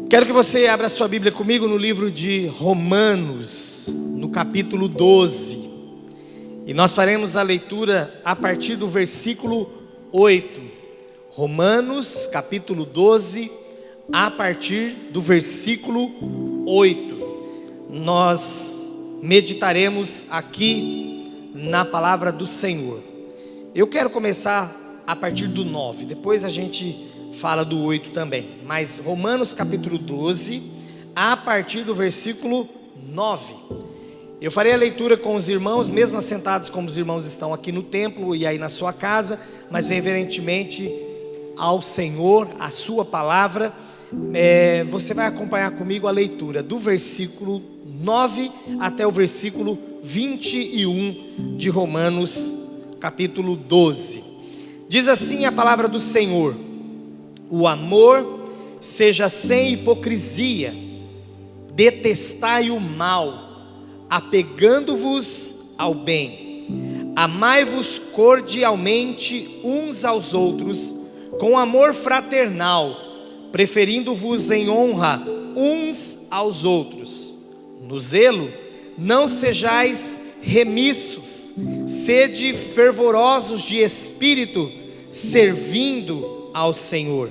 Quero que você abra sua Bíblia comigo no livro de Romanos, no capítulo 12. E nós faremos a leitura a partir do versículo 8. Romanos, capítulo 12, a partir do versículo 8. Nós meditaremos aqui na palavra do Senhor. Eu quero começar a partir do 9, depois a gente fala do 8 também. Mas Romanos capítulo 12, a partir do versículo 9. Eu farei a leitura com os irmãos, mesmo assentados como os irmãos estão aqui no templo e aí na sua casa, mas reverentemente ao Senhor, a sua palavra. Você vai acompanhar comigo a leitura do versículo 9 até o versículo 21 de Romanos capítulo 12. Diz assim a palavra do Senhor: o amor seja sem hipocrisia, detestai o mal, apegando-vos ao bem, amai-vos cordialmente uns aos outros, com amor fraternal, preferindo-vos em honra uns aos outros. No zelo, não sejais remissos, sede fervorosos de espírito, servindo ao Senhor.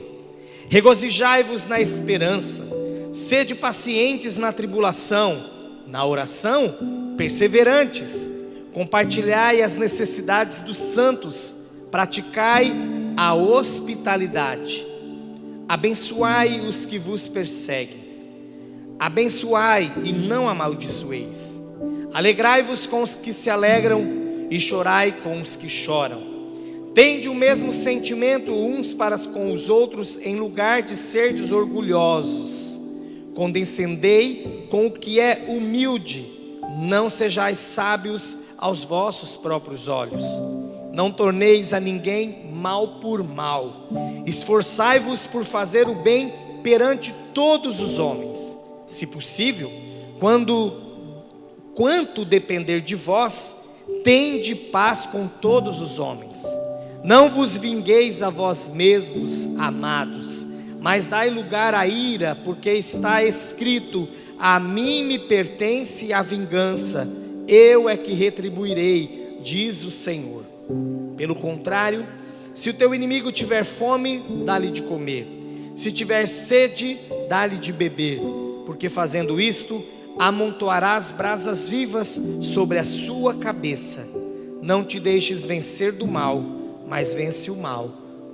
Regozijai-vos na esperança, sede pacientes na tribulação, na oração, perseverantes. Compartilhai as necessidades dos santos, praticai a hospitalidade. Abençoai os que vos perseguem, abençoai e não amaldiçoeis. Alegrai-vos com os que se alegram e chorai com os que choram. Tende o mesmo sentimento uns para com os outros, em lugar de serdes orgulhosos. Condescendei com o que é humilde, não sejais sábios aos vossos próprios olhos. Não torneis a ninguém mal por mal. Esforçai-vos por fazer o bem perante todos os homens. Se possível, quanto depender de vós, tende paz com todos os homens. Não vos vingueis a vós mesmos, amados, mas dai lugar à ira, porque está escrito: a mim me pertence a vingança, eu é que retribuirei, diz o Senhor. Pelo contrário, se o teu inimigo tiver fome, dá-lhe de comer, se tiver sede, dá-lhe de beber, porque fazendo isto, amontoarás brasas vivas sobre a sua cabeça. Não te deixes vencer do mal, mas vence o mal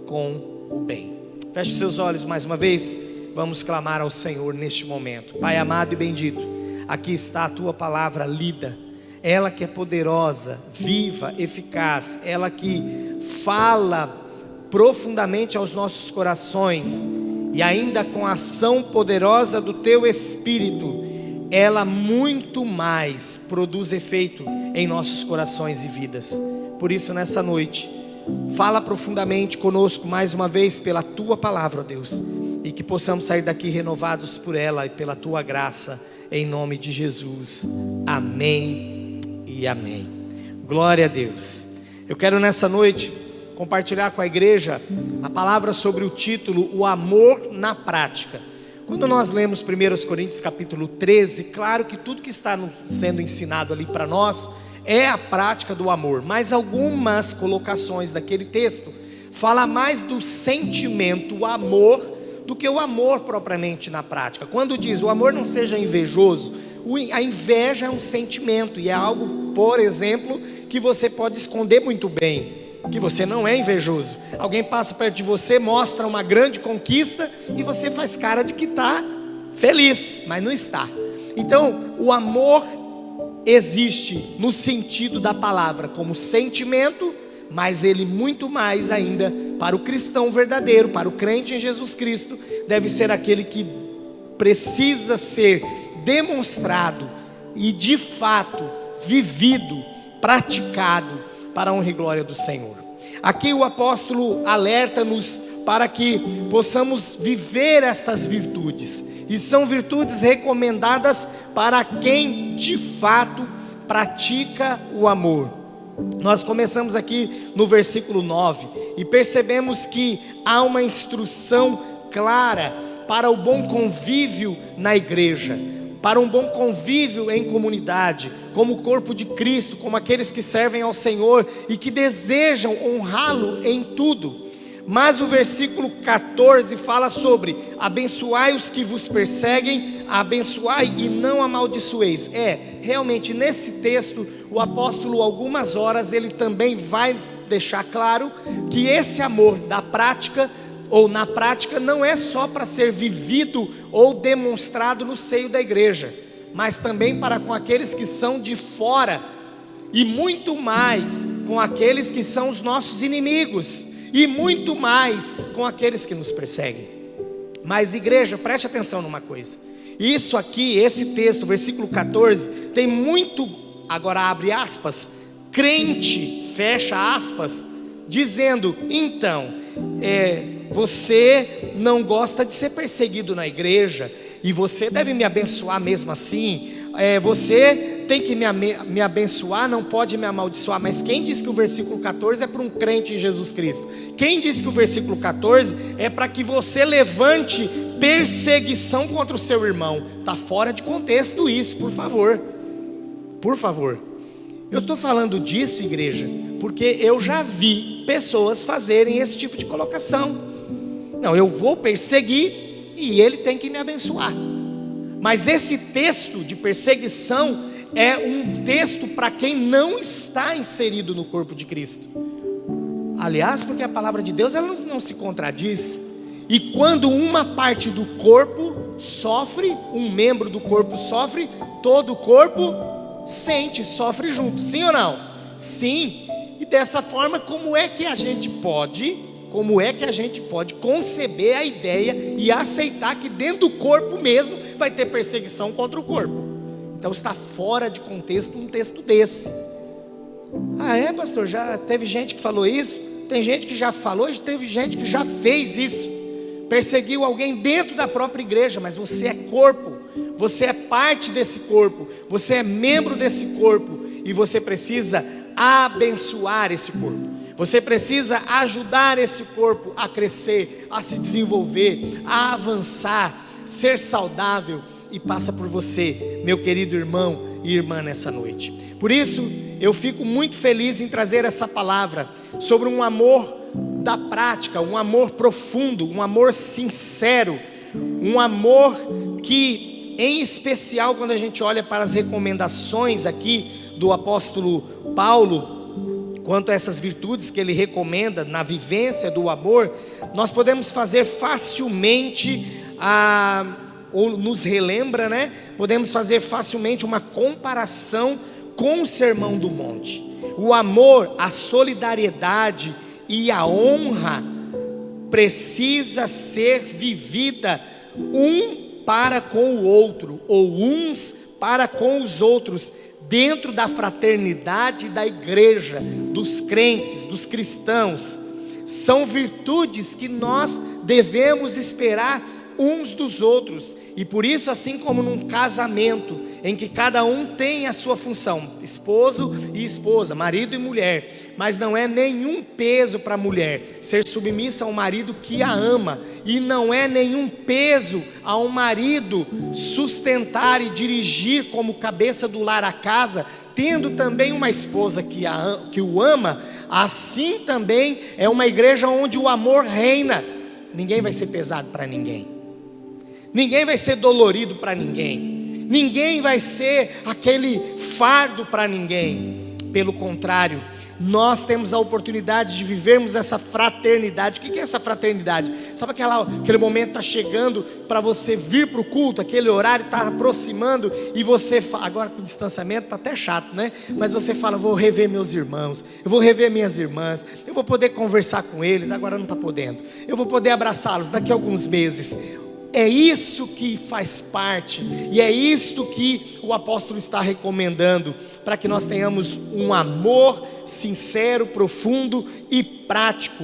com o bem. Feche seus olhos mais uma vez. Vamos clamar ao Senhor neste momento. Pai amado e bendito, aqui está a tua palavra lida, ela que é poderosa, viva, eficaz, ela que fala profundamente aos nossos corações, e ainda com a ação poderosa do teu Espírito, ela muito mais produz efeito em nossos corações e vidas. Por isso, nessa noite, fala profundamente conosco mais uma vez pela tua palavra, ó Deus, e que possamos sair daqui renovados por ela e pela tua graça, em nome de Jesus. Amém e amém. Glória a Deus. Eu quero nessa noite compartilhar com a igreja a palavra sobre o título: o amor na prática. Quando nós lemos 1 Coríntios capítulo 13, claro que tudo que está sendo ensinado ali para nós é a prática do amor, mas algumas colocações daquele texto fala mais do sentimento, o amor, do que o amor propriamente na prática. Quando diz o amor não seja invejoso, a inveja é um sentimento, e é algo, por exemplo, que você pode esconder muito bem, que você não é invejoso. Alguém passa perto de você, mostra uma grande conquista, e você faz cara de que está feliz, mas não está. Então o amor existe no sentido da palavra como sentimento, mas ele muito mais ainda, para o cristão verdadeiro, para o crente em Jesus Cristo, deve ser aquele que precisa ser demonstrado e de fato vivido, praticado para a honra e glória do Senhor. Aqui o apóstolo alerta-nos para que possamos viver estas virtudes, e são virtudes recomendadas para quem de fato pratica o amor. Nós começamos aqui no versículo 9 e percebemos que há uma instrução clara para o bom convívio na igreja, para um bom convívio em comunidade, como corpo de Cristo, como aqueles que servem ao Senhor e que desejam honrá-lo em tudo. Mas o versículo 14 fala sobre: abençoai os que vos perseguem, abençoai e não amaldiçoeis. Realmente nesse texto, o apóstolo, algumas horas, ele também vai deixar claro que esse amor da prática, ou na prática, não é só para ser vivido ou demonstrado no seio da igreja, mas também para com aqueles que são de fora, e muito mais com aqueles que são os nossos inimigos, e muito mais com aqueles que nos perseguem. Mas igreja, preste atenção numa coisa: isso aqui, esse texto, versículo 14, tem muito, agora abre aspas, crente, fecha aspas, dizendo: então, você não gosta de ser perseguido na igreja, e você deve me abençoar mesmo assim, você tem que me abençoar, não pode me amaldiçoar. Mas quem disse que o versículo 14 é para um crente em Jesus Cristo? Quem disse que o versículo 14 é para que você levante perseguição contra o seu irmão? Está fora de contexto isso, por favor. Por favor. Eu estou falando disso, igreja, porque eu já vi pessoas fazerem esse tipo de colocação. Não, eu vou perseguir e ele tem que me abençoar. Mas esse texto de perseguição é um texto para quem não está inserido no corpo de Cristo. Aliás, porque a palavra de Deus, ela não se contradiz. E quando uma parte do corpo sofre, um membro do corpo sofre, todo o corpo sente, sofre junto. Sim ou não? Sim. E dessa forma, como é que a gente pode conceber a ideia e aceitar que dentro do corpo mesmo vai ter perseguição contra o corpo? Então está fora de contexto um texto desse. Pastor, já teve gente que falou isso, tem gente que já falou, teve gente que já fez isso, perseguiu alguém dentro da própria igreja. Mas você é corpo, você é parte desse corpo, você é membro desse corpo, e você precisa abençoar esse corpo, você precisa ajudar esse corpo a crescer, a se desenvolver, a avançar, ser saudável. E passa por você, meu querido irmão e irmã, nessa noite. Por isso, eu fico muito feliz em trazer essa palavra sobre um amor da prática, um amor profundo, um amor sincero, um amor que, em especial, quando a gente olha para as recomendações aqui do apóstolo Paulo, quanto a essas virtudes que ele recomenda na vivência do amor, nós podemos fazer facilmente ou nos relembra, podemos fazer facilmente uma comparação com o Sermão do Monte. O amor, a solidariedade e a honra precisa ser vivida um para com o outro, ou uns para com os outros, dentro da fraternidade da igreja, dos crentes, dos cristãos. São virtudes que nós devemos esperar uns dos outros. E por isso, assim como num casamento em que cada um tem a sua função, esposo e esposa, marido e mulher, mas não é nenhum peso para a mulher ser submissa ao marido que a ama, e não é nenhum peso ao marido sustentar e dirigir como cabeça do lar a casa, tendo também uma esposa que o ama. Assim também é uma igreja onde o amor reina. Ninguém vai ser pesado para ninguém, ninguém vai ser dolorido para ninguém, ninguém vai ser aquele fardo para ninguém. Pelo contrário, nós temos a oportunidade de vivermos essa fraternidade. O que é essa fraternidade? Sabe aquele momento está chegando para você vir para o culto, aquele horário está aproximando, e você fala, agora com o distanciamento está até chato, mas você fala: vou rever meus irmãos, eu vou rever minhas irmãs, eu vou poder conversar com eles, agora não está podendo, eu vou poder abraçá-los daqui a alguns meses. É isso que faz parte, e é isto que o apóstolo está recomendando, para que nós tenhamos um amor sincero, profundo e prático,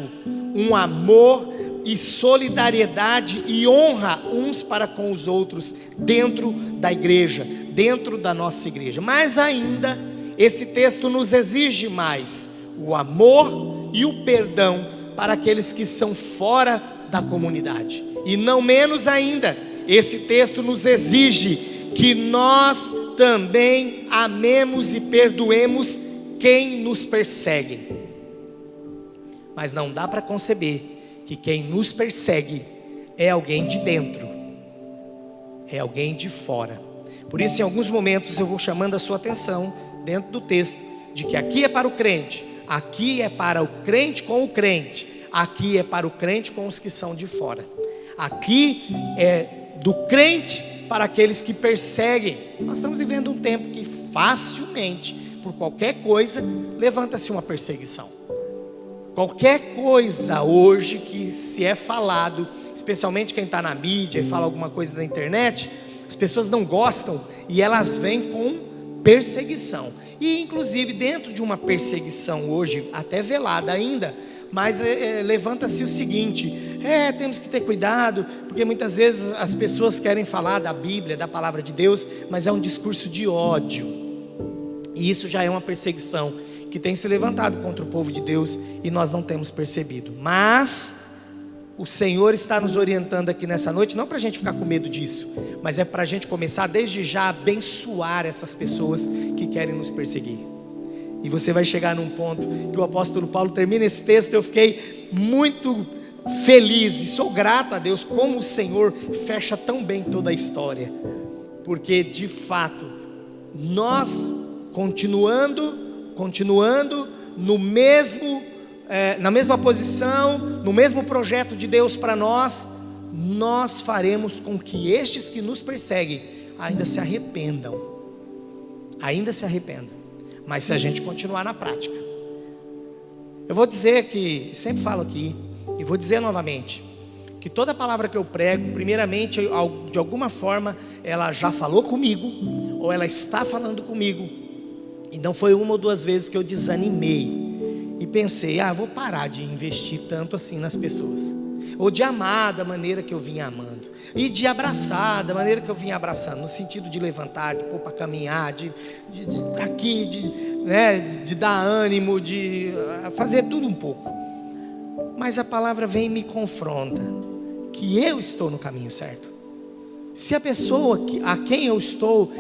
um amor e solidariedade e honra uns para com os outros, dentro da igreja, dentro da nossa igreja. Mas ainda, esse texto nos exige mais: o amor e o perdão para aqueles que são fora da comunidade. E não menos ainda, esse texto nos exige que nós também amemos e perdoemos quem nos persegue. Mas não dá para conceber que quem nos persegue é alguém de dentro, é alguém de fora. Por isso, em alguns momentos eu vou chamando a sua atenção dentro do texto, de que aqui é para o crente, aqui é para o crente com o crente, aqui é para o crente com os que são de fora. Aqui é do crente para aqueles que perseguem. Nós estamos vivendo um tempo que facilmente, por qualquer coisa, levanta-se uma perseguição. Qualquer coisa hoje que se é falado, especialmente quem está na mídia e fala alguma coisa na internet, as pessoas não gostam e elas vêm com perseguição. E inclusive dentro de uma perseguição hoje, até velada ainda, mas levanta-se o seguinte: temos que ter cuidado, porque muitas vezes as pessoas querem falar da Bíblia, da palavra de Deus, mas é um discurso de ódio. E isso já é uma perseguição que tem se levantado contra o povo de Deus e nós não temos percebido. Mas o Senhor está nos orientando aqui nessa noite, não para a gente ficar com medo disso, mas é para a gente começar desde já a abençoar essas pessoas que querem nos perseguir. E você vai chegar num ponto que o apóstolo Paulo termina esse texto. Eu fiquei muito feliz e sou grato a Deus como o Senhor fecha tão bem toda a história, porque de fato nós continuando no mesmo na mesma posição, no mesmo projeto de Deus para nós, nós faremos com que estes que nos perseguem ainda se arrependam. Mas se a gente continuar na prática, eu vou dizer que, sempre falo aqui, e vou dizer novamente, que toda palavra que eu prego, primeiramente, de alguma forma, ela já falou comigo, ou ela está falando comigo, e não foi uma ou duas vezes que eu desanimei, e pensei, vou parar de investir tanto assim nas pessoas, ou de amar da maneira que eu vinha amando, e de abraçar da maneira que eu vinha abraçando, no sentido de levantar, de pôr para caminhar, de estar aqui, de dar ânimo, de fazer tudo um pouco. Mas a palavra vem e me confronta, que eu estou no caminho certo. Se a pessoa a quem eu estou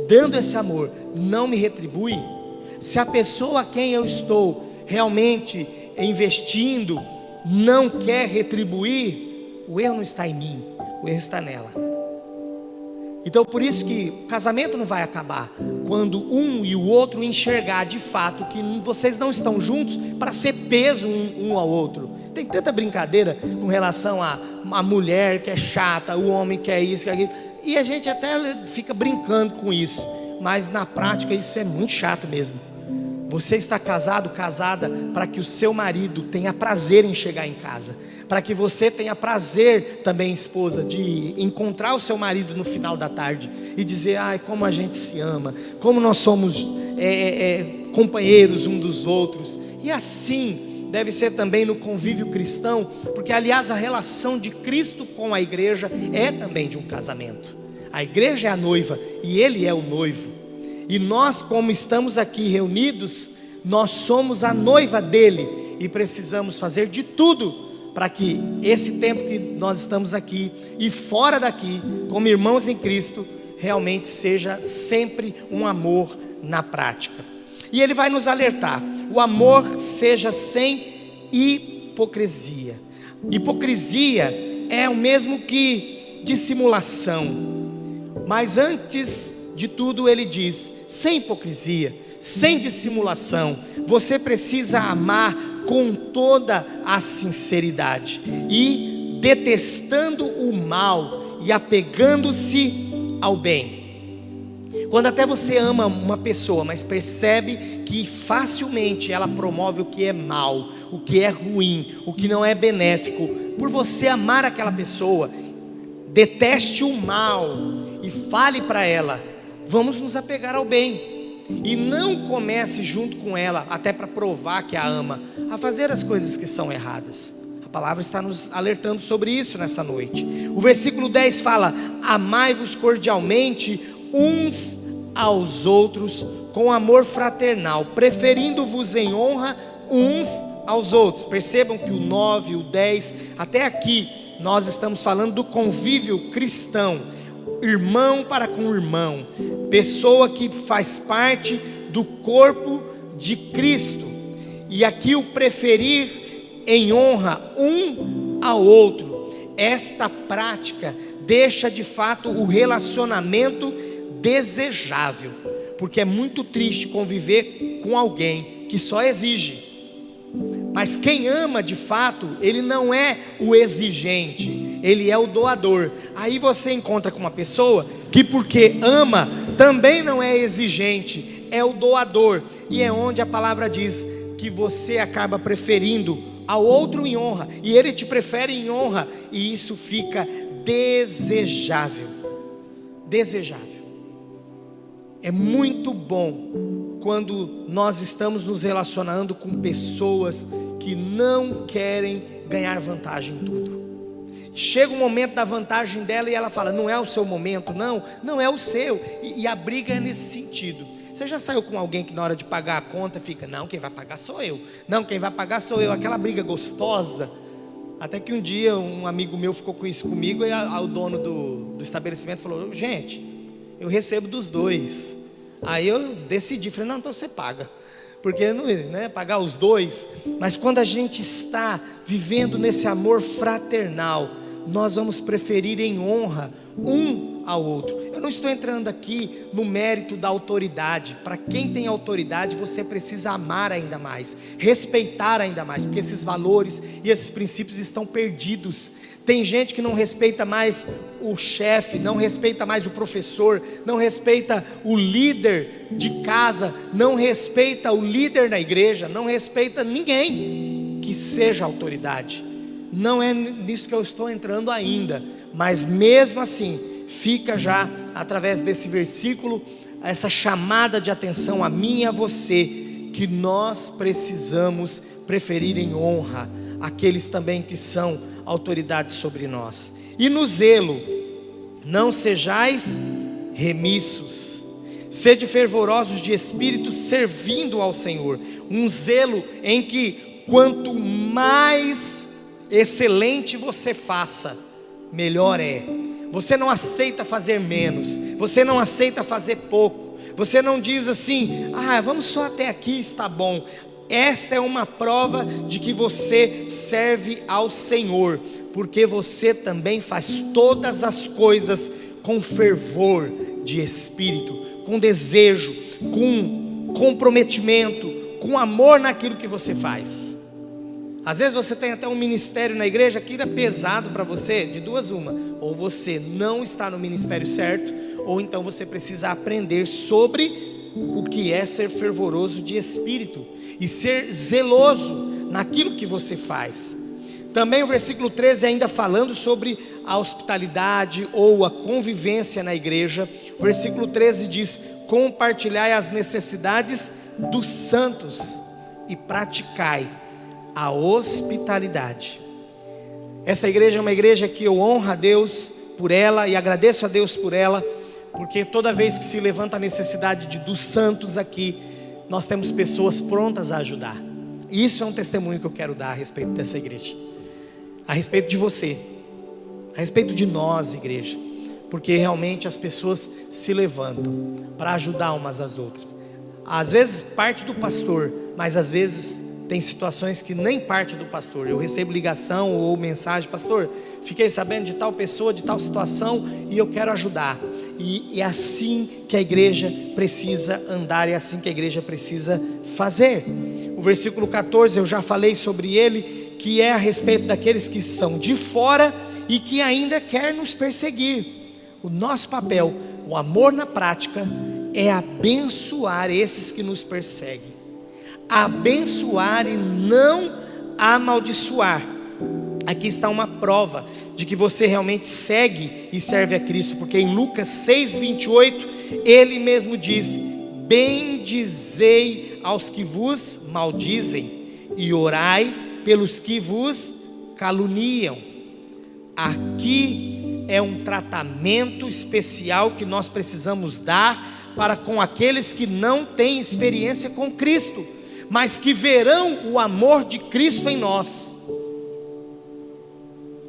dando esse amor não me retribui, se a pessoa a quem eu estou realmente investindo não quer retribuir, o erro não está em mim, o erro está nela. Então por isso que o casamento não vai acabar quando um e o outro enxergar de fato que vocês não estão juntos para ser peso um ao outro. Tem tanta brincadeira com relação a mulher que é chata, o homem que é isso, que é aquilo, e a gente até fica brincando com isso, mas na prática isso é muito chato mesmo. Você está casado, casada, para que o seu marido tenha prazer em chegar em casa, para que você tenha prazer também, esposa, de encontrar o seu marido no final da tarde e dizer, como a gente se ama, como nós somos companheiros um dos outros. E assim deve ser também no convívio cristão, porque aliás a relação de Cristo com a igreja é também de um casamento. A igreja é a noiva e Ele é o noivo. E nós, como estamos aqui reunidos, nós somos a noiva dele e precisamos fazer de tudo para que esse tempo que nós estamos aqui e fora daqui, como irmãos em Cristo, realmente seja sempre um amor na prática. E ele vai nos alertar: o amor seja sem hipocrisia. Hipocrisia é o mesmo que dissimulação, mas antes de tudo ele diz, sem hipocrisia, sem dissimulação, você precisa amar com toda a sinceridade, e detestando o mal e apegando-se ao bem. Quando até você ama uma pessoa, mas percebe que facilmente ela promove o que é mal, o que é ruim, o que não é benéfico, por você amar aquela pessoa, deteste o mal e fale para ela: vamos nos apegar ao bem. E não comece junto com ela, até para provar que a ama, a fazer as coisas que são erradas. A palavra está nos alertando sobre isso nessa noite. O versículo 10 fala: amai-vos cordialmente uns aos outros com amor fraternal, preferindo-vos em honra uns aos outros. Percebam que o 9, o 10, até aqui nós estamos falando do convívio cristão, irmão para com irmão, pessoa que faz parte do corpo de Cristo. E aqui o preferir em honra um ao outro. Esta prática deixa de fato o relacionamento desejável, porque é muito triste conviver com alguém que só exige. Mas quem ama de fato, ele não é o exigente, ele é o doador. Aí você encontra com uma pessoa que, porque ama, também não é exigente, é o doador. E é onde a palavra diz que você acaba preferindo ao outro em honra, e ele te prefere em honra, e isso fica desejável. Desejável. É muito bom quando nós estamos nos relacionando com pessoas que não querem ganhar vantagem em tudo. Chega o momento da vantagem dela e ela fala: não é o seu momento, não é o seu. E a briga é nesse sentido. Você já saiu com alguém que na hora de pagar a conta fica: não, quem vai pagar sou eu, não, quem vai pagar sou eu. Aquela briga gostosa. Até que um dia um amigo meu ficou com isso comigo, e o dono do estabelecimento falou: gente, eu recebo dos dois. Aí eu decidi, falei: não, então você paga, porque não é pagar os dois. Mas quando a gente está vivendo nesse amor fraternal, nós vamos preferir em honra um ao outro. Eu não estou entrando aqui no mérito da autoridade. Para quem tem autoridade, você precisa amar ainda mais, respeitar ainda mais, porque esses valores e esses princípios estão perdidos. Tem gente que não respeita mais o chefe, não respeita mais o professor, não respeita o líder de casa, não respeita o líder da igreja, não respeita ninguém que seja autoridade. Não é nisso que eu estou entrando ainda, mas mesmo assim, fica já através desse versículo essa chamada de atenção a mim e a você, que nós precisamos preferir em honra aqueles também que são autoridades sobre nós. E no zelo, não sejais remissos, sede fervorosos de espírito, servindo ao Senhor. Um zelo em que quanto mais excelente você faça, melhor é. Você não aceita fazer menos, você não aceita fazer pouco, você não diz assim: vamos só até aqui, está bom. Esta é uma prova de que você serve ao Senhor, porque você também faz todas as coisas com fervor de espírito, com desejo, com comprometimento, com amor naquilo que você faz. Às vezes você tem até um ministério na igreja que é pesado para você, de duas uma: ou você não está no ministério certo, ou então você precisa aprender sobre o que é ser fervoroso de espírito e ser zeloso naquilo que você faz. Também o versículo 13 ainda falando sobre a hospitalidade ou a convivência na igreja. O versículo 13 diz: compartilhai as necessidades dos santos e praticai a hospitalidade. Essa igreja é uma igreja que eu honro a Deus por ela e agradeço a Deus por ela, porque toda vez que se levanta a necessidade dos santos aqui, nós temos pessoas prontas a ajudar. E isso é um testemunho que eu quero dar a respeito dessa igreja, a respeito de você, a respeito de nós, igreja, porque realmente as pessoas se levantam para ajudar umas às outras. Às vezes parte do pastor, mas às vezes tem situações que nem parte do pastor. Eu recebo ligação ou mensagem: pastor, fiquei sabendo de tal pessoa, de tal situação, e eu quero ajudar. E é assim que a igreja precisa andar, é assim que a igreja precisa fazer. O versículo 14, eu já falei sobre ele, que é a respeito daqueles que são de fora e que ainda quer nos perseguir. O nosso papel, o amor na prática, é abençoar esses que nos perseguem, abençoar e não amaldiçoar. Aqui está uma prova de que você realmente segue e serve a Cristo, porque em Lucas 6:28 ele mesmo diz: bendizei aos que vos maldizem e orai pelos que vos caluniam. Aqui é um tratamento especial que nós precisamos dar para com aqueles que não têm experiência com Cristo, mas que verão o amor de Cristo em nós.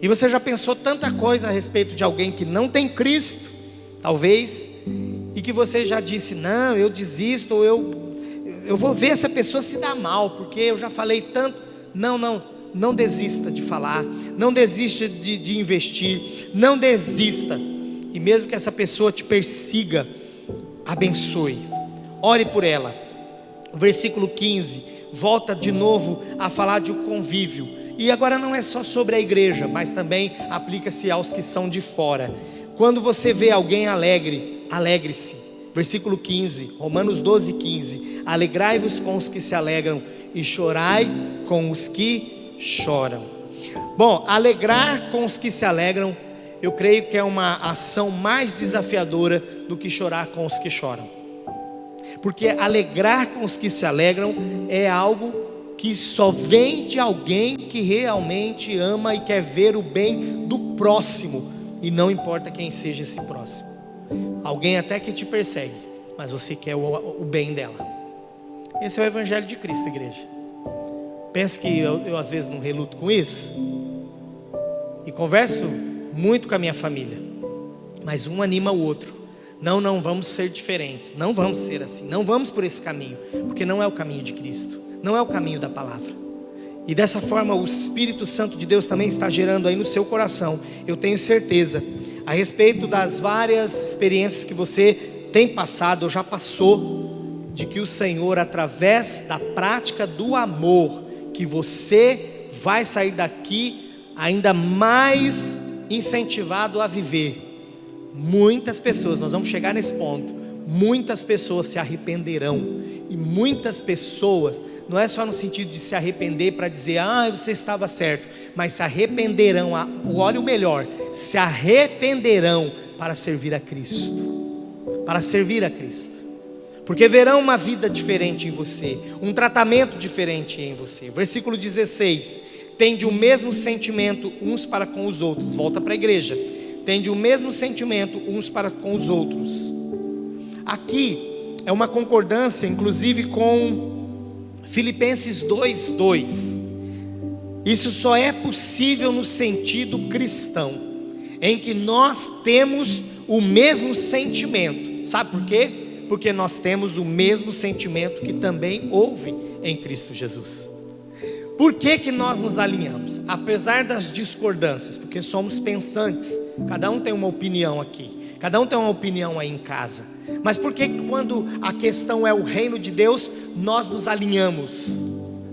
E você já pensou tanta coisa a respeito de alguém que não tem Cristo, talvez, e que você já disse, não, eu desisto, ou eu vou ver essa pessoa se dar mal, porque eu já falei tanto. Não desista de falar, não desista de investir, não desista. E mesmo que essa pessoa te persiga, abençoe, ore por ela. O versículo 15 volta de novo a falar de um convívio, e agora não é só sobre a igreja, mas também aplica-se aos que são de fora. Quando você vê alguém alegre, alegre-se. Versículo 15, Romanos 12:15: alegrai-vos com os que se alegram e chorai com os que choram. Bom, alegrar com os que se alegram, eu creio que é uma ação mais desafiadora do que chorar com os que choram, porque alegrar com os que se alegram é algo que só vem de alguém que realmente ama e quer ver o bem do próximo, e não importa quem seja esse próximo. Alguém até que te persegue, mas você quer o bem dela. Esse é o Evangelho de Cristo, igreja. Pensa que eu às vezes não reluto com isso, e converso muito com a minha família, mas um anima o outro. Não vamos ser diferentes, não vamos ser assim, não vamos por esse caminho, porque não é o caminho de Cristo, não é o caminho da palavra. E dessa forma o Espírito Santo de Deus também está gerando aí no seu coração, eu tenho certeza, a respeito das várias experiências que você tem passado ou já passou, de que o Senhor, através da prática do amor, que você vai sair daqui ainda mais incentivado a viver. Muitas pessoas, nós vamos chegar nesse ponto, muitas pessoas se arrependerão, e muitas pessoas, não é só no sentido de se arrepender para dizer, você estava certo, mas se arrependerão, olha o melhor, se arrependerão para servir a Cristo, porque verão uma vida diferente em você, um tratamento diferente em você. Versículo 16, tende o mesmo sentimento uns para com os outros, volta para a igreja, tende o mesmo sentimento uns para com os outros. Aqui é uma concordância inclusive com Filipenses 2:2. Isso só é possível no sentido cristão, em que nós temos o mesmo sentimento. Sabe por quê? Porque nós temos o mesmo sentimento que também houve em Cristo Jesus. Por que nós nos alinhamos? Apesar das discordâncias, porque somos pensantes, cada um tem uma opinião aqui, cada um tem uma opinião aí em casa. Mas por que quando a questão é o reino de Deus, nós nos alinhamos?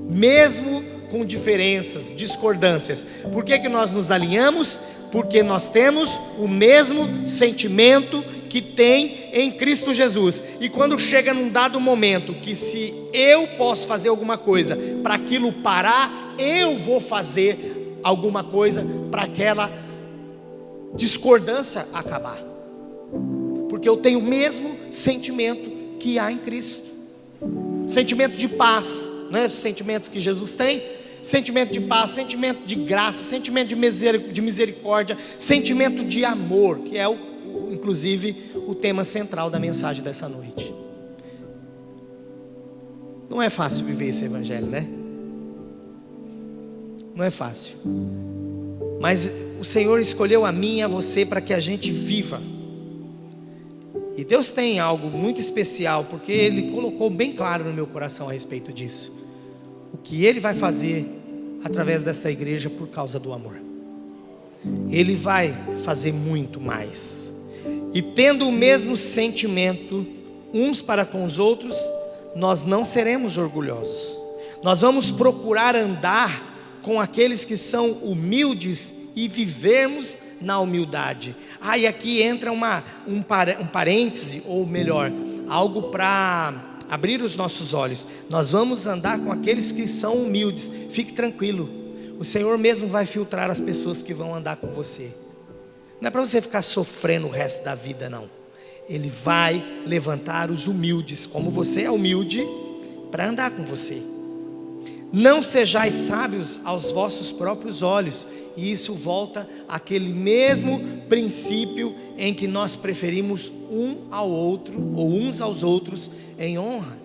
Mesmo com diferenças, discordâncias. Por que nós nos alinhamos? Porque nós temos o mesmo sentimento que tem em Cristo Jesus. E quando chega num dado momento que se eu posso fazer alguma coisa para aquilo parar, eu vou fazer alguma coisa para aquela discordância acabar, porque eu tenho o mesmo sentimento que há em Cristo. Sentimento de paz, não é esses sentimentos que Jesus tem? Sentimento de paz, sentimento de graça, sentimento de misericórdia, sentimento de amor, que é inclusive o tema central da mensagem dessa noite. Não é fácil viver esse evangelho, né? Não é fácil, mas o Senhor escolheu a mim e a você para que a gente viva. E Deus tem algo muito especial, porque Ele colocou bem claro no meu coração a respeito disso, o que Ele vai fazer através dessa igreja por causa do amor. Ele vai fazer muito mais. E tendo o mesmo sentimento uns para com os outros, nós não seremos orgulhosos. Nós vamos procurar andar com aqueles que são humildes e vivermos na humildade. E aqui entra um parêntese, ou melhor, algo para abrir os nossos olhos. Nós vamos andar com aqueles que são humildes. Fique tranquilo, o Senhor mesmo vai filtrar as pessoas que vão andar com você. Não é para você ficar sofrendo o resto da vida, não. Ele vai levantar os humildes, como você é humilde, para andar com você. Não sejais sábios aos vossos próprios olhos. E isso volta àquele mesmo princípio em que nós preferimos um ao outro, ou uns aos outros, em honra.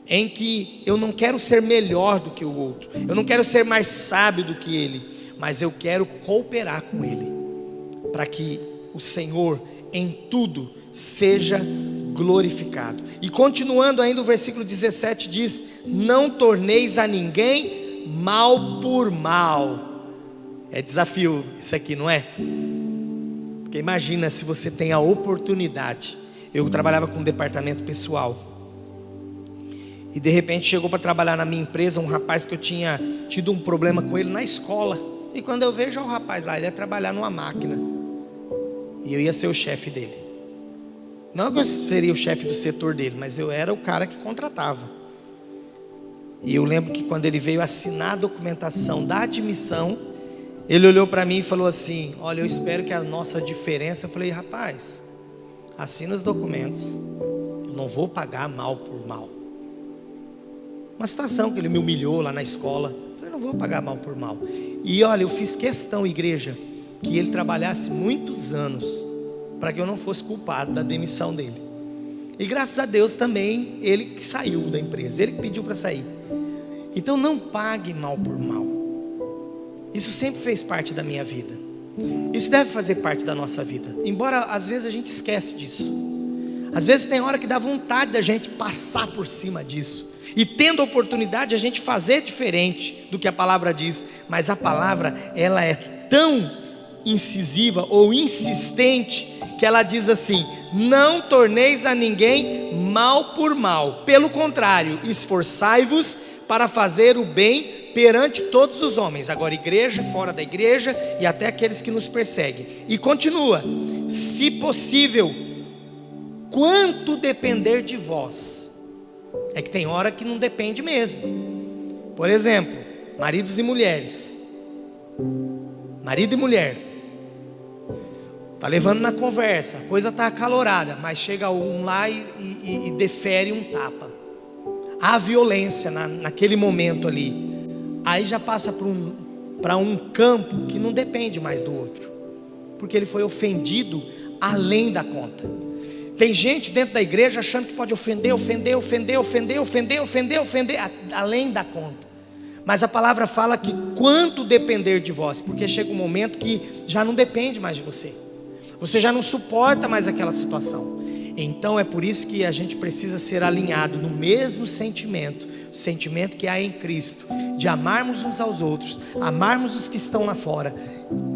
em que eu não quero ser melhor do que o outro, eu não quero ser mais sábio do que ele, mas eu quero cooperar com ele, para que o Senhor em tudo seja glorificado. E continuando ainda, o versículo 17 diz: não torneis a ninguém mal por mal. É desafio isso aqui, não é? Porque imagina se você tem a oportunidade. Eu trabalhava com departamento pessoal, e de repente chegou para trabalhar na minha empresa um rapaz que eu tinha tido um problema com ele na escola. E quando eu vejo o rapaz lá, ele ia trabalhar numa máquina, e eu ia ser o chefe dele. Não que eu seria o chefe do setor dele, mas eu era o cara que contratava. E eu lembro que quando ele veio assinar a documentação da admissão, ele olhou para mim e falou assim: olha, eu espero que a nossa diferença... Eu falei: rapaz, assina os documentos, eu não vou pagar mal por mal. Uma situação que ele me humilhou lá na escola, eu falei: não vou pagar mal por mal. E olha, eu fiz questão, igreja, que ele trabalhasse muitos anos, para que eu não fosse culpado da demissão dele. E graças a Deus também, ele que saiu da empresa, ele que pediu para sair. Então não pague mal por mal. Isso sempre fez parte da minha vida, isso deve fazer parte da nossa vida, embora às vezes a gente esquece disso. Às vezes tem hora que dá vontade da gente passar por cima disso, e tendo a oportunidade a gente fazer diferente do que a palavra diz. Mas a palavra, ela é tão incisiva ou insistente, que ela diz assim: não torneis a ninguém mal por mal, pelo contrário, esforçai-vos para fazer o bem perante todos os homens. Agora, igreja, fora da igreja, e até aqueles que nos perseguem. E continua: se possível, quanto depender de vós. É que tem hora que não depende mesmo. Por exemplo, maridos e mulheres. Marido e mulher, tá levando na conversa, a coisa tá acalorada, mas chega um lá e defere um tapa. Há violência naquele momento ali. Aí já passa para um campo que não depende mais do outro, porque ele foi ofendido além da conta. Tem gente dentro da igreja achando que pode ofender além da conta. Mas a palavra fala que quanto depender de vós, porque chega um momento que já não depende mais de você, você já não suporta mais aquela situação. Então é por isso que a gente precisa ser alinhado no mesmo sentimento, o sentimento que há em Cristo, de amarmos uns aos outros, amarmos os que estão lá fora,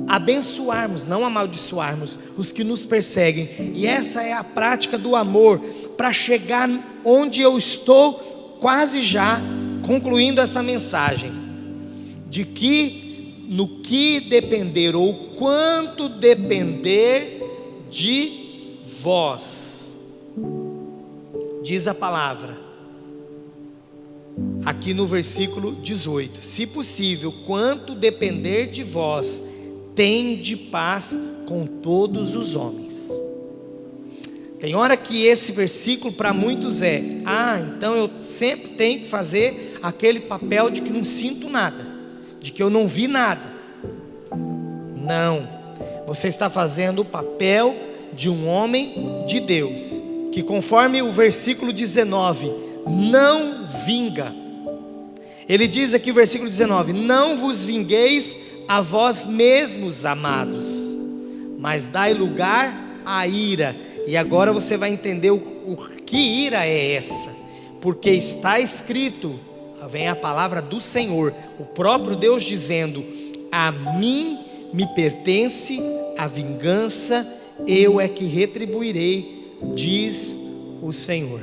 abençoarmos, não amaldiçoarmos os que nos perseguem. E essa é a prática do amor, para chegar onde eu estou, quase já concluindo essa mensagem, de que no que depender, ou quanto depender de vós, diz a palavra aqui no versículo 18: se possível, quanto depender de vós, tende paz com todos os homens. Tem hora que esse versículo para muitos é: então eu sempre tenho que fazer aquele papel de que não sinto nada, de que eu não vi nada. Não, você está fazendo o papel de um homem de Deus, que conforme o versículo 19, não vinga. Ele diz aqui o versículo 19: não vos vingueis a vós mesmos, amados, mas dai lugar à ira. E agora você vai entender o que ira é essa, porque está escrito, vem a palavra do Senhor, o próprio Deus dizendo: a mim me pertence a vingança, eu é que retribuirei, diz o Senhor.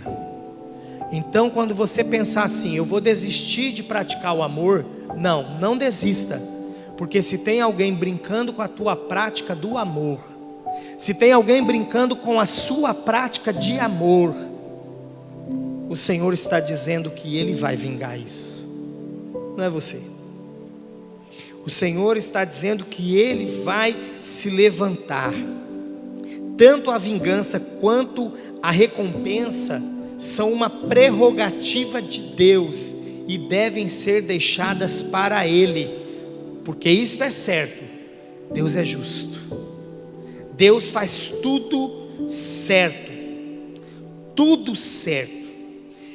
Então quando você pensar assim: eu vou desistir de praticar o amor, não desista, porque se tem alguém brincando com a tua prática do amor, se tem alguém brincando com a sua prática de amor, o Senhor está dizendo que Ele vai vingar isso, não é você. O Senhor está dizendo que Ele vai se levantar. Tanto a vingança quanto a recompensa são uma prerrogativa de Deus e devem ser deixadas para Ele, porque isto é certo: Deus é justo, Deus faz tudo certo, tudo certo.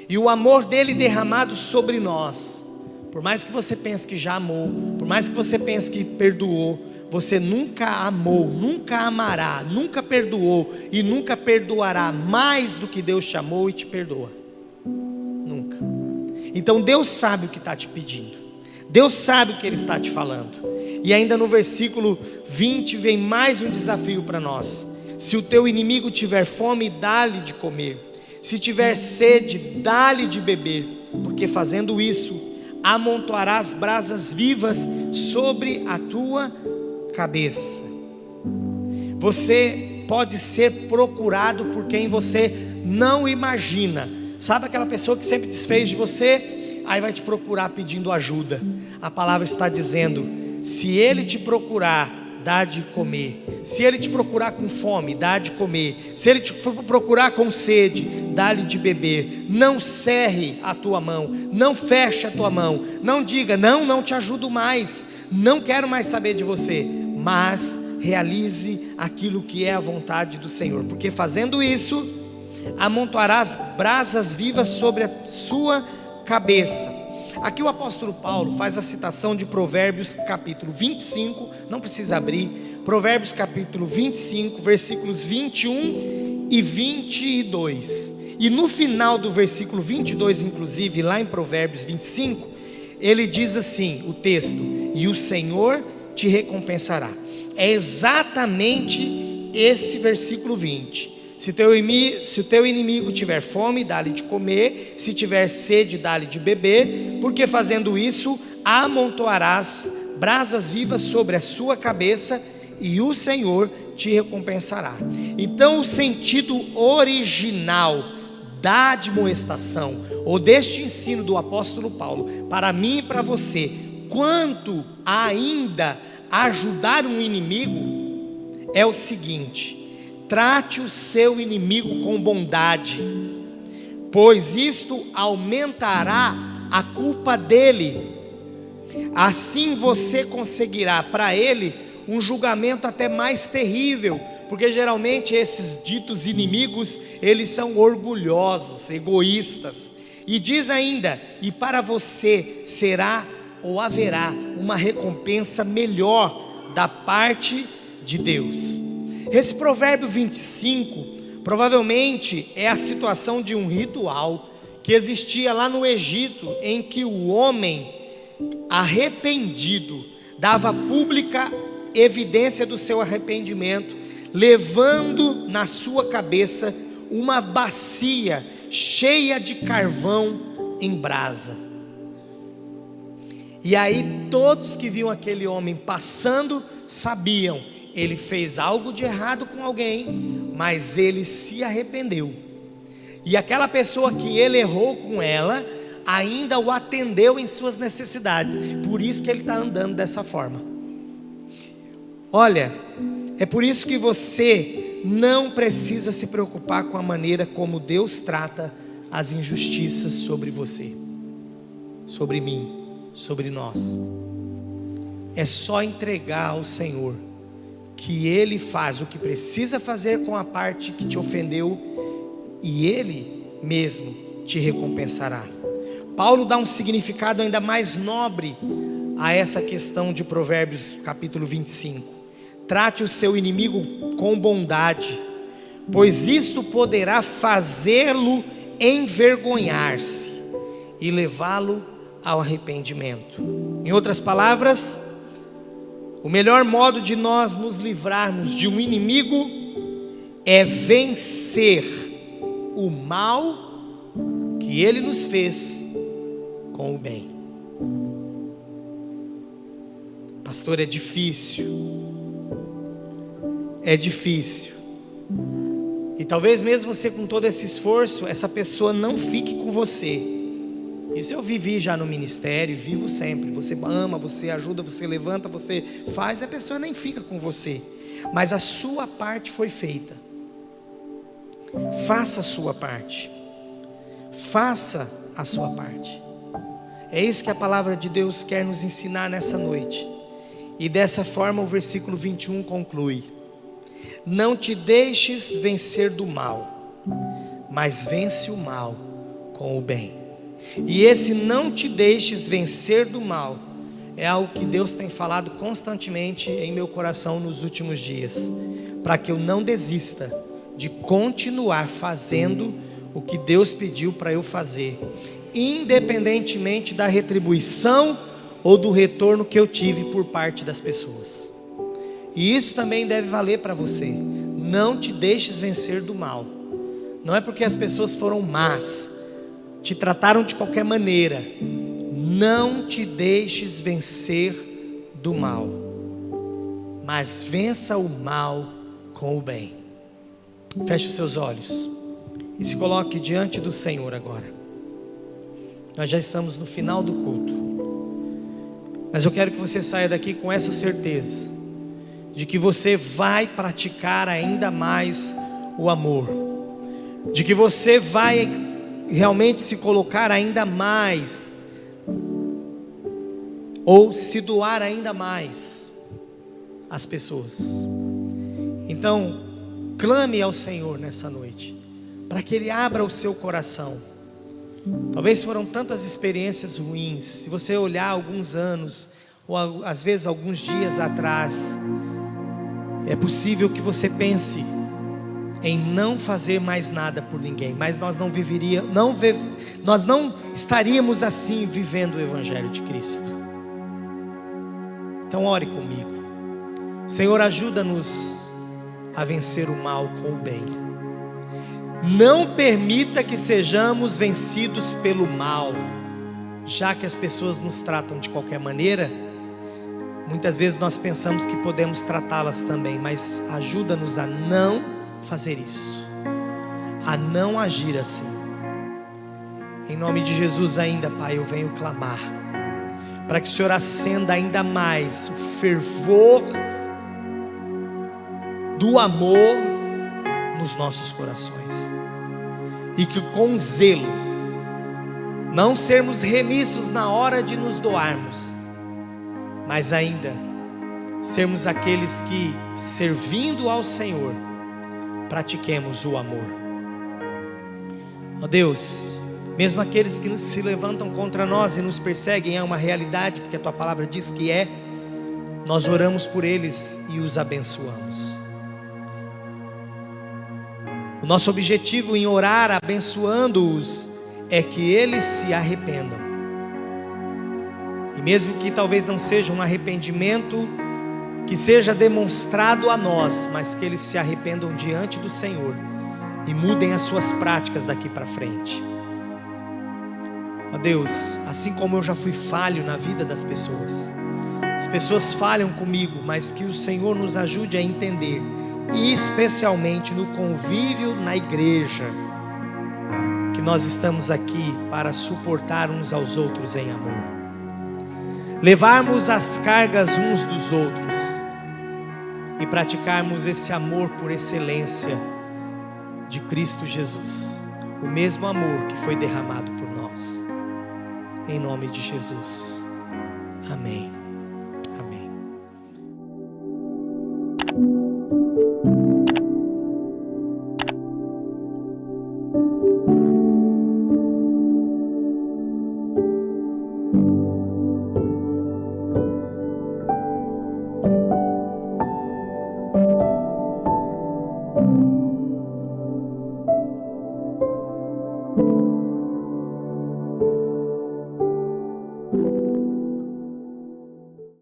e o amor dele derramado sobre nós. Por mais que você pense que já amou, por mais que você pense que perdoou, você nunca amou, nunca amará, nunca perdoou e nunca perdoará mais do que Deus te amou e te perdoa. Nunca. Então Deus sabe o que está te pedindo, Deus sabe o que Ele está te falando. E ainda no versículo 20 vem mais um desafio para nós: se o teu inimigo tiver fome, dá-lhe de comer, se tiver sede, dá-lhe de beber, porque fazendo isso, amontoarás brasas vivas sobre a tua cabeça. Você pode ser procurado por quem você não imagina. Sabe aquela pessoa que sempre desfez de você, aí vai te procurar pedindo ajuda? A palavra está dizendo: se ele te procurar, dá de comer. Se ele te procurar com fome, dá de comer. Se ele te procurar com sede, dá-lhe de beber. Não cerre a tua mão, não feche a tua mão, não diga: não te ajudo mais, não quero mais saber de você. Mas realize aquilo que é a vontade do Senhor, porque fazendo isso, amontoarás brasas vivas sobre a sua cabeça. Aqui o apóstolo Paulo faz a citação de Provérbios capítulo 25, não precisa abrir, Provérbios capítulo 25, versículos 21 e 22. E no final do versículo 22, inclusive, lá em Provérbios 25, ele diz assim, o texto: e o Senhor te recompensará. É exatamente esse versículo 20. Se o teu inimigo tiver fome, dá-lhe de comer, se tiver sede, dá-lhe de beber, porque fazendo isso, amontoarás brasas vivas sobre a sua cabeça, e o Senhor te recompensará. Então o sentido original da admoestação, ou deste ensino do apóstolo Paulo, para mim e para você, quanto ainda ajudar um inimigo, é o seguinte: trate o seu inimigo com bondade, pois isto aumentará a culpa dele. Assim você conseguirá para ele um julgamento até mais terrível, porque geralmente esses ditos inimigos, eles são orgulhosos, egoístas. E diz ainda: e para você será ou haverá uma recompensa melhor da parte de Deus. Esse provérbio 25 provavelmente é a situação de um ritual que existia lá no Egito, em que o homem arrependido dava pública evidência do seu arrependimento, levando na sua cabeça uma bacia cheia de carvão em brasa. E aí todos que viam aquele homem passando sabiam: ele fez algo de errado com alguém, mas ele se arrependeu. E aquela pessoa que ele errou com ela, ainda o atendeu em suas necessidades. Por isso que ele está andando dessa forma. Olha, é por isso que você não precisa se preocupar com a maneira como Deus trata as injustiças sobre você, sobre mim, sobre nós. É só entregar ao Senhor, que Ele faz o que precisa fazer com a parte que te ofendeu, e Ele mesmo te recompensará. Paulo dá um significado ainda mais nobre a essa questão de Provérbios capítulo 25. Trate o seu inimigo com bondade, pois isto poderá fazê-lo envergonhar-se e levá-lo ao arrependimento. Em outras palavras, o melhor modo de nós nos livrarmos de um inimigo é vencer o mal que ele nos fez com o bem. Pastor, é difícil. É difícil. E talvez mesmo você com todo esse esforço, essa pessoa não fique com você. Isso eu vivi já no ministério, vivo sempre. Você ama, você ajuda, você levanta, você faz, a pessoa nem fica com você. Mas a sua parte foi feita. Faça a sua parte. Faça a sua parte. É isso que a palavra de Deus quer nos ensinar nessa noite. E dessa forma o versículo 21 conclui: não te deixes vencer do mal, mas vence o mal com o bem. E esse não te deixes vencer do mal é algo que Deus tem falado constantemente em meu coração nos últimos dias, para que eu não desista de continuar fazendo o que Deus pediu para eu fazer, independentemente da retribuição ou do retorno que eu tive por parte das pessoas. E isso também deve valer para você. Não te deixes vencer do mal. Não é porque as pessoas foram más, te trataram de qualquer maneira. Não te deixes vencer do mal, mas vença o mal com o bem. Feche os seus olhos e se coloque diante do Senhor agora. Nós já estamos no final do culto, mas eu quero que você saia daqui com essa certeza de que você vai praticar ainda mais o amor, de que você vai realmente se colocar ainda mais, ou se doar ainda mais às pessoas. Então, clame ao Senhor nessa noite, para que Ele abra o seu coração. Talvez foram tantas experiências ruins. Se você olhar alguns anos, ou às vezes alguns dias atrás, é possível que você pense em não fazer mais nada por ninguém, mas nós não estaríamos assim vivendo o Evangelho de Cristo. Então ore comigo. Senhor, ajuda-nos a vencer o mal com o bem. Não permita que sejamos vencidos pelo mal, já que as pessoas nos tratam de qualquer maneira. Muitas vezes nós pensamos que podemos tratá-las também, mas ajuda-nos a não fazer isso, a não agir assim. Em nome de Jesus ainda, Pai, eu venho clamar para que o Senhor acenda ainda mais o fervor do amor nos nossos corações, e que com zelo, não sermos remissos na hora de nos doarmos, mas ainda sermos aqueles que, servindo ao Senhor, pratiquemos o amor. Ó Deus, mesmo aqueles que se levantam contra nós e nos perseguem, é uma realidade, porque a Tua palavra diz que é. Nós oramos por eles e os abençoamos. O nosso objetivo em orar abençoando-os é que eles se arrependam. E mesmo que talvez não seja um arrependimento que seja demonstrado a nós, mas que eles se arrependam diante do Senhor e mudem as suas práticas daqui para frente. Ó Deus, assim como eu já fui falho na vida das pessoas, as pessoas falham comigo, mas que o Senhor nos ajude a entender, e especialmente no convívio na igreja, que nós estamos aqui para suportar uns aos outros em amor, levarmos as cargas uns dos outros e praticarmos esse amor por excelência de Cristo Jesus, o mesmo amor que foi derramado por nós. Em nome de Jesus, amém.